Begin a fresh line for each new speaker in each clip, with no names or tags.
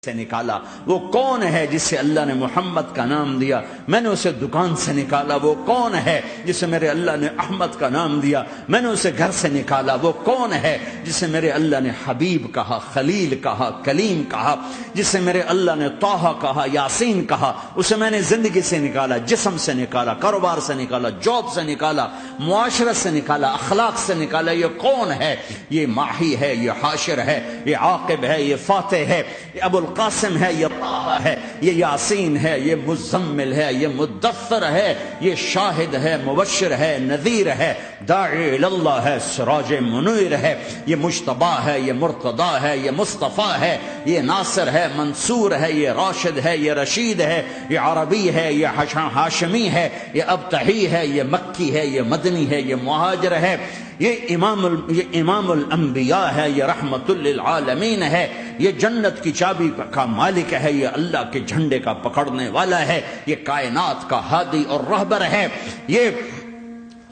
سے نکالا؟ وہ کون ہے جسے اللہ نے محمد کا نام دیا؟ میں نے اسے دکان سے نکالا۔ وہ کون ہے جسے میرے اللہ نے احمد کا نام دیا؟ میں نے اسے گھر سے نکالا۔ وہ کون ہے جسے میرے اللہ نے حبیب کہا، خلیل کہا، کلیم کہا، جسے میرے اللہ نے طٰہٰ کہا، یاسین کہا؟ اسے میں نے زندگی سے نکالا، جسم سے نکالا، کاروبار سے نکالا، جاب سے نکالا، معاشرت سے نکالا، اخلاق سے نکالا۔ یہ کون ہے؟ یہ ماہی ہے، یہ حاشر ہے، یہ عاقب ہے، یہ فاتح ہے، یہ ابو القاسم ہے، یہ طٰہٰ ہے، یہ یاسین ہے، یہ مزمل ہے، یہ مدثر ہے، یہ شاہد ہے، مبشر ہے، نذیر ہے، داعی اللہ ہے، سراج منیر ہے، یہ مجتبی ہے، یہ مرتضی ہے، یہ مصطفیٰ ہے، یہ ناصر ہے، منصور ہے، یہ راشد ہے، یہ رشید ہے، یہ عربی ہے، یہ ہاشمی ہے، یہ ابتحی ہے، یہ مکی ہے، یہ مدنی ہے، یہ مہاجر ہے، یہ امام الانبیاء ہے، یہ رحمت للعالمین ہے، یہ جنت کی چابی کا مالک ہے، یہ اللہ کے جھنڈے کا پکڑنے والا ہے، یہ کائنات کا ہادی اور رہبر ہے، یہ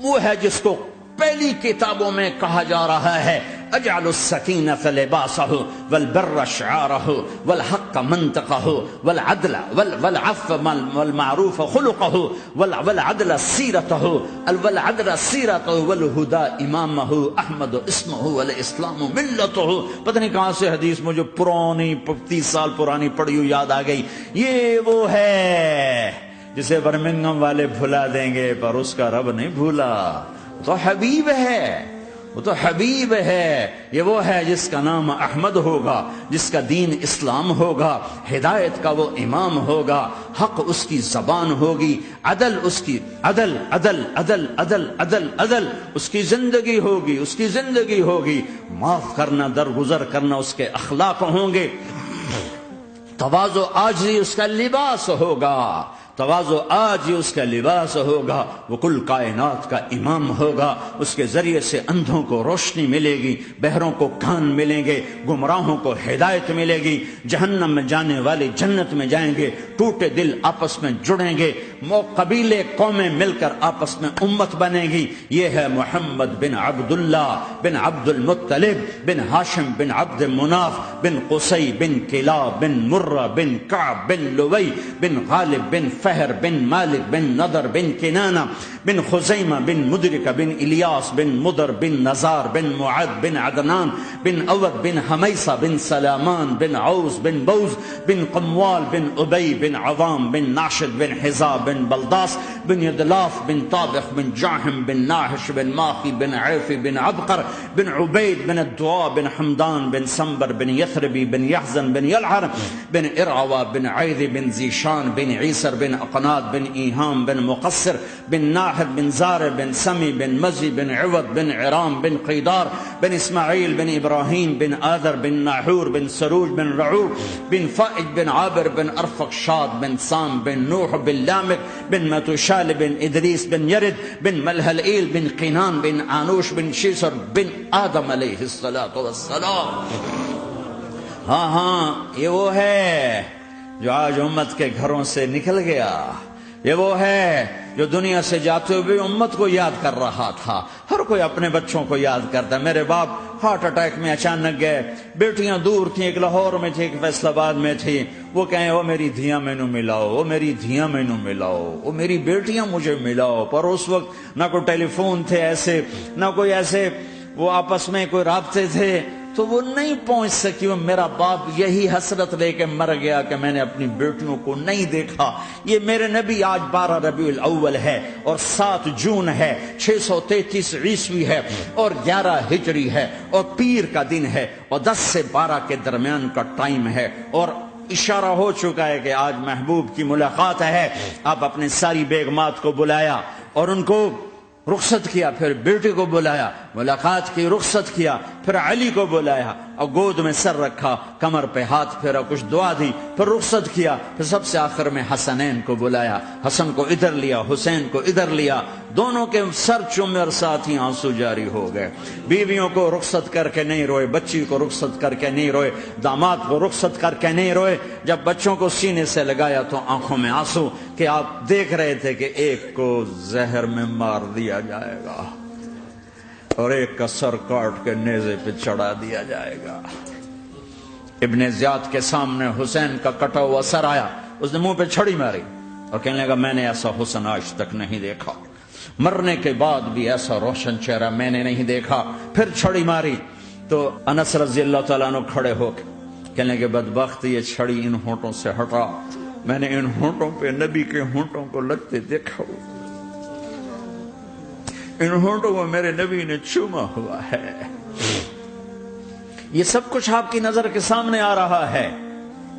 وہ ہے جس کو پہلی کتابوں میں کہا جا رہا ہے اجعل السکینۃ لباسہ والبر شعارہ والحق منطقہ والعدل والعفو والمعروف خلقہ والعدل سیرتہ والہدى امامہ احمد اسمہ والاسلام ملتہ۔ پتہ نہیں کہاں سے حدیث مجھے پرانی 30 سال پرانی پڑھی ہوئی یاد آ گئی۔ یہ وہ ہے جسے برمنگم والے بھلا دیں گے پر اس کا رب نہیں بھولا۔ تو حبیب ہے، وہ تو حبیب ہے، یہ وہ ہے جس کا نام احمد ہوگا، جس کا دین اسلام ہوگا، ہدایت کا وہ امام ہوگا، حق اس کی زبان ہوگی، عدل اس کی عدل عدل عدل عدل عدل عدل اس کی زندگی ہوگی، اس کی زندگی ہوگی، معاف کرنا، درگزر کرنا اس کے اخلاق ہوں گے، تواضع عاجزی اس کا لباس ہوگا، تواضع آج ہی اس کا لباس ہوگا، وہ کل کائنات کا امام ہوگا، اس کے ذریعے سے اندھوں کو روشنی ملے گی، بہروں کو کان ملیں گے، گمراہوں کو ہدایت ملے گی، جہنم میں جانے والے جنت میں جائیں گے، ٹوٹے دل آپس میں جڑیں گے، قبیلے قومیں مل کر آپس میں امت بنے گی۔ یہ ہے محمد بن عبداللہ بن عبد المطلب بن ہاشم بن عبد مناف بن قصی بن کلاب بن مرہ بن کعب بن لوی بن غالب بن فہر بن مالک بن نضر بن کنانہ بن خزیمہ بن مدرکہ بن الیاس بن مدر بن نزار بن معد بن عدنان بن اود بن حمیسہ بن سلامان بن عوز بن بوز بن قموال بن ابی بن عوام بن ناشد بن حزاب بن بلداس بن یدلاف بن طابخ بن جاہم بن ناحش بن ماخی بن عیفی بن عبقر بن عبید بن الدعاء بن حمدان بن سنبر بن یثربی بن یحزن بن یلعر بن ارعوا بن عیذ بن زیشان بن عیسر بن اقناد بن ایہام بن مقصر بن ناحد بن زار بن سمی بن مزی بن عوض بن عرام بن قیدار بن اسماعیل بن ابراہیم بن آذر بن ناحور بن سروج بن رعور بن فائج بن عابر بن ارفق شاد بن سام بن نوح بن لامک بن متوشال بن ادریس بن یرد بن ملہلئیل بن قینان بن آنوش بن شیسر بن آدم علیہ السلام۔ ہاں یہ وہ ہے جو آج امت کے گھروں سے نکل گیا، یہ وہ ہے جو دنیا سے جاتے ہوئے امت کو یاد کر رہا تھا۔ ہر کوئی اپنے بچوں کو یاد کرتا ہے۔ میرے باپ ہارٹ اٹیک میں اچانک گئے، بیٹیاں دور تھیں، ایک لاہور میں تھی، ایک فیصل آباد میں تھی، وہ کہیں وہ میری دھیاں مینو ملاؤ، وہ میری دھیاں مینو ملاؤ، وہ میری بیٹیاں مجھے ملاؤ۔ پر اس وقت نہ کوئی ٹیلی فون تھے ایسے، نہ کوئی ایسے وہ آپس میں کوئی رابطے تھے، تو وہ نہیں پہنچ سکی۔ وہ میرا باپ یہی حسرت لے کے مر گیا کہ میں نے اپنی بیٹیوں کو نہیں دیکھا۔ یہ میرے نبی آج 12 ربیع الاول ہے اور 7 جون ہے، 633 عیسوی ہے اور 11 ہجری ہے اور پیر کا دن ہے اور 10 سے 12 کے درمیان کا ٹائم ہے، اور اشارہ ہو چکا ہے کہ آج محبوب کی ملاقات ہے۔ آپ اپنے ساری بیگمات کو بلایا اور ان کو رخصت کیا، پھر بیٹی کو بلایا، ملاقات کی، رخصت کیا، پھر علی کو بلایا اور گود میں سر رکھا، کمر پہ ہاتھ پھیرا، کچھ دعا دی، پھر رخصت کیا، پھر سب سے آخر میں حسنین کو بلایا، حسن کو ادھر لیا، حسین کو ادھر لیا، دونوں کے سر چومے اور ساتھ ہی آنسو جاری ہو گئے۔ بیویوں کو رخصت کر کے نہیں روئے، بچی کو رخصت کر کے نہیں روئے، داماد کو رخصت کر کے نہیں روئے۔ جب بچوں کو سینے سے لگایا تو آنکھوں میں آنسو کہ آپ دیکھ رہے تھے کہ ایک کو زہر میں مار دیا جائے گا اور ایک کا سر کاٹ کے نیزے پہ چڑھا دیا جائے گا۔ ابن زیاد کے سامنے حسین کا کٹا ہوا سر آیا، اس نے منہ پہ چھڑی ماری اور کہنے لگا میں نے ایسا حسن آج تک نہیں دیکھا، مرنے کے بعد بھی ایسا روشن چہرہ میں نے نہیں دیکھا۔ پھر چھڑی ماری تو انس رضی اللہ تعالیٰ عنہ کھڑے ہو کے کہنے لگے بدبخت یہ چھڑی ان ہونٹوں سے ہٹا، میں نے ان ہونٹوں پہ نبی کے ہونٹوں کو لگتے دیکھا، ان ہونٹوں کو میرے نبی نے چوما ہوا ہے۔ یہ سب کچھ آپ کی نظر کے سامنے آ رہا ہے،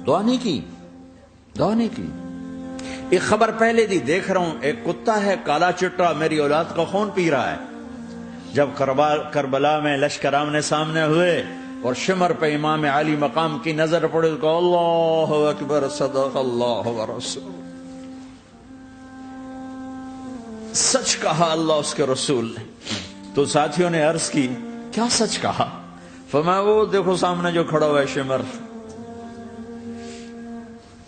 دعا نہیں کی، دعا نہیں کی۔ ایک خبر پہلے دی دیکھ رہا ہوں، ایک کتا ہے کالا چٹا میری اولاد کا خون پی رہا ہے۔ جب کربلا میں لشکر آمنے سامنے ہوئے اور شمر پہ امام علی مقام کی نظر پڑے تو کہا اللہ اکبر صدق اللہ ورسول، سچ کہا اللہ اس کے رسول نے۔ تو ساتھیوں نے عرض کی کیا سچ کہا؟ فرمایا وہ دیکھو سامنے جو کھڑا ہوا ہے شمر،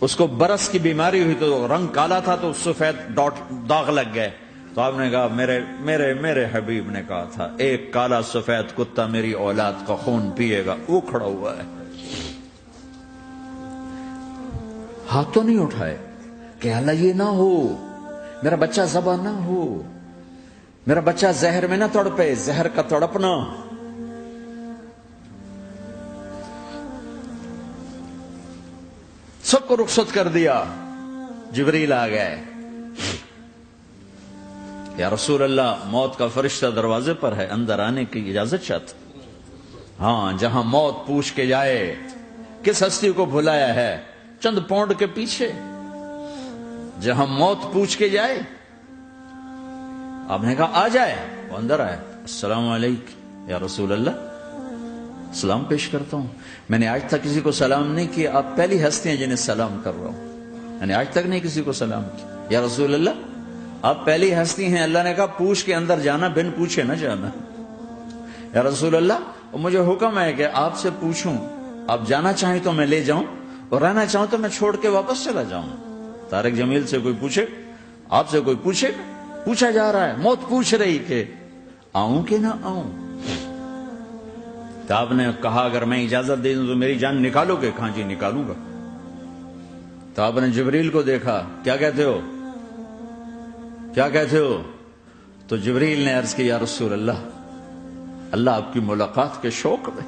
اس کو برس کی بیماری ہوئی تو رنگ کالا تھا تو سفید داغ لگ گئے، تو آپ نے کہا میرے حبیب نے کہا تھا ایک کالا سفید کتا میری اولاد کا خون پیے گا، وہ کھڑا ہوا ہے۔ ہاتھ تو نہیں اٹھائے کہ اللہ یہ نہ ہو میرا بچہ ذبح نہ ہو، میرا بچہ زہر میں نہ تڑپے، زہر کا تڑپنا۔ سب کو رخصت کر دیا، جبریل آ گئے، یا رسول اللہ موت کا فرشتہ دروازے پر ہے، اندر آنے کی اجازت چاہتا۔ ہاں جہاں موت پوچھ کے جائے کس ہستی کو بھلایا ہے چند پونڈ کے پیچھے، جہاں موت پوچھ کے جائے۔ آپ نے کہا آ جائے، وہ اندر آئے، السلام علیکم یا رسول اللہ، سلام پیش کرتا ہوں، میں نے آج تک کسی کو سلام نہیں کیا، آپ پہلی ہستی ہیں جنہیں سلام کر رہا ہوں، میں نے آج تک نہیں کسی کو سلام کیا۔ یا رسول اللہ آپ پہلی ہستی ہیں، اللہ نے کہا پوچھ کے اندر جانا، بن پوچھے نہ جانا۔ یا رسول اللہ مجھے حکم ہے کہ آپ سے پوچھوں، آپ جانا چاہیں تو میں لے جاؤں اور رہنا چاہوں تو میں چھوڑ کے واپس چلا جاؤں۔ طارق جمیل سے کوئی پوچھے، آپ سے کوئی پوچھے، پوچھا جا رہا ہے، موت پوچھ رہی کہ آؤں کہ نہ آؤں۔ تو آپ نے کہا اگر میں اجازت دے دوں تو میری جان نکالو گے؟ کہاں جی نکالوں گا۔ تو آپ نے جبریل کو دیکھا، کیا کہتے ہو، کیا کہتے ہو؟ تو جبریل نے عرض کی یا رسول اللہ اللہ آپ کی ملاقات کے شوق میں۔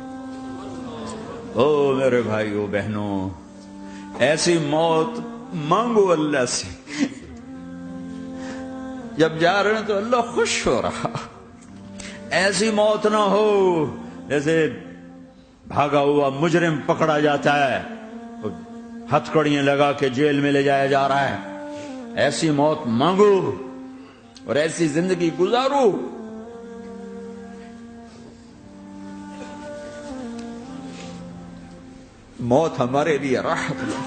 او میرے بھائیو بہنوں، ایسی موت مانگو اللہ سے، جب جا رہے ہیں تو اللہ خوش ہو رہا۔ ایسی موت نہ ہو جیسے بھاگا ہوا مجرم پکڑا جاتا ہے، ہتھکڑیاں لگا کے جیل میں لے جایا جا رہا ہے۔ ایسی موت مانگو اور ایسی زندگی گزارو۔ موت ہمارے لیے راحت ہے،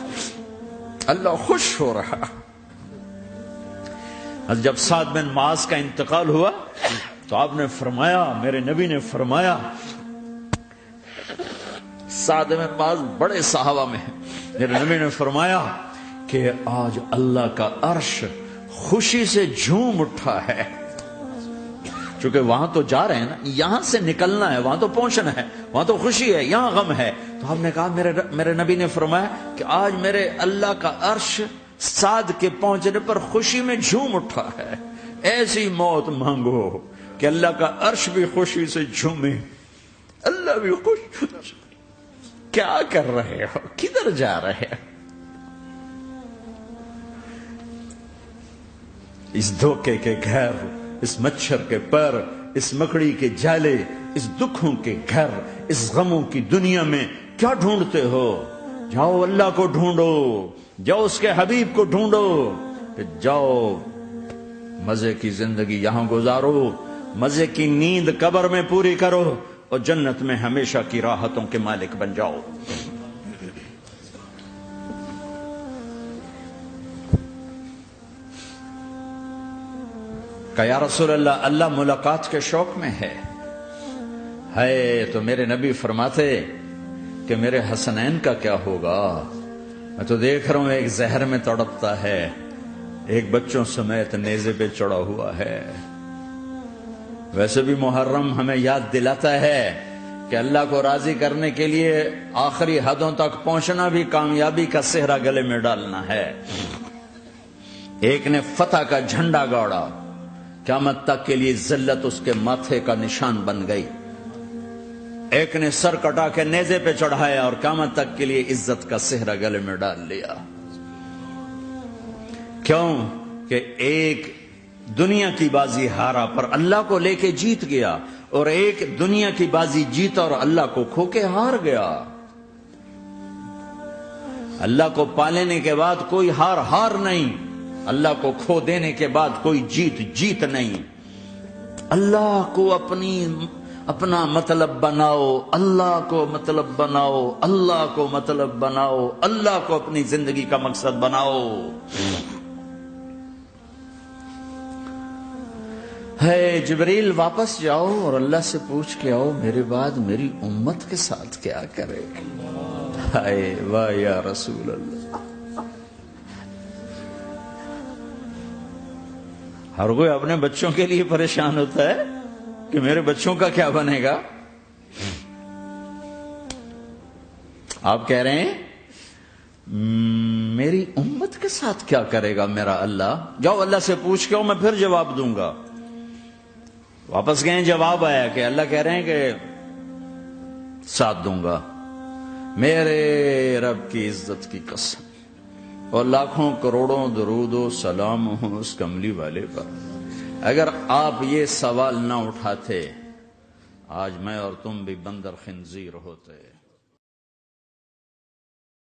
اللہ خوش ہو رہا۔ جب سعد بن معاذ کا انتقال ہوا تو آپ نے فرمایا، میرے نبی نے فرمایا، سعد بن معاذ بڑے صحابہ میں ہیں، میرے نبی نے فرمایا کہ آج اللہ کا عرش خوشی سے جھوم اٹھا ہے، چونکہ وہاں تو جا رہے ہیں نا، یہاں سے نکلنا ہے، وہاں تو پہنچنا ہے، وہاں تو خوشی ہے، یہاں غم ہے۔ تو آپ نے کہا، میرے نبی نے فرمایا کہ آج میرے اللہ کا عرش سعد کے پہنچنے پر خوشی میں جھوم اٹھا ہے۔ ایسی موت مانگو کہ اللہ کا عرش بھی خوشی سے جھومے، اللہ بھی خوش۔ کیا کر رہے ہو، کدھر جا رہے ہو؟ اس دھوکے کے گھر، اس مچھر کے پر، اس مکڑی کے جالے، اس دکھوں کے گھر، اس غموں کی دنیا میں کیا ڈھونڈتے ہو؟ جاؤ اللہ کو ڈھونڈو، جاؤ اس کے حبیب کو ڈھونڈو، جاؤ مزے کی زندگی یہاں گزارو، مزے کی نیند قبر میں پوری کرو اور جنت میں ہمیشہ کی راحتوں کے مالک بن جاؤ۔ کہ یا رسول اللہ اللہ ملاقات کے شوق میں ہے۔ تو میرے نبی فرماتے کہ میرے حسنین کا کیا ہوگا؟ میں تو دیکھ رہا ہوں ایک زہر میں تڑپتا ہے، ایک بچوں سمیت نیزے پہ چڑھا ہوا ہے۔ ویسے بھی محرم ہمیں یاد دلاتا ہے کہ اللہ کو راضی کرنے کے لیے آخری حدوں تک پہنچنا بھی کامیابی کا صحرا گلے میں ڈالنا ہے۔ ایک نے فتح کا جھنڈا گاڑا، قیامت تک کے لیے ذلت اس کے ماتھے کا نشان بن گئی۔ ایک نے سر کٹا کے نیزے پہ چڑھایا اور قیامت تک کے لیے عزت کا صحرا گلے میں ڈال لیا۔ کیوں کہ ایک دنیا کی بازی ہارا پر اللہ کو لے کے جیت گیا، اور ایک دنیا کی بازی جیتا اور اللہ کو کھو کے ہار گیا۔ اللہ کو پالینے کے بعد کوئی ہار نہیں، اللہ کو کھو دینے کے بعد کوئی جیت نہیں۔ اللہ کو اپنا مطلب بناؤ، اللہ کو مطلب بناؤ، اللہ کو مطلب بناؤ، اللہ کو اپنی زندگی کا مقصد بناؤ۔ ہے جبریل واپس جاؤ اور اللہ سے پوچھ کے آؤ میرے بعد میری امت کے ساتھ کیا کرے گا۔ ہائے واہ یا رسول اللہ۔ ہر کوئی اپنے بچوں کے لیے پریشان ہوتا ہے کہ میرے بچوں کا کیا بنے گا۔ آپ کہہ رہے ہیں میری امت کے ساتھ کیا کرے گا میرا اللہ؟ جاؤ اللہ سے پوچھ کے آؤ، میں پھر جواب دوں گا۔ واپس گئے، جواب آیا کہ اللہ کہہ رہے ہیں کہ ساتھ دوں گا، میرے رب کی عزت کی قسم، اور لاکھوں کروڑوں درود و سلام ہوں اس کملی والے پر۔ اگر آپ یہ سوال نہ اٹھاتے، آج میں اور تم بھی بندر خنزیر ہوتے۔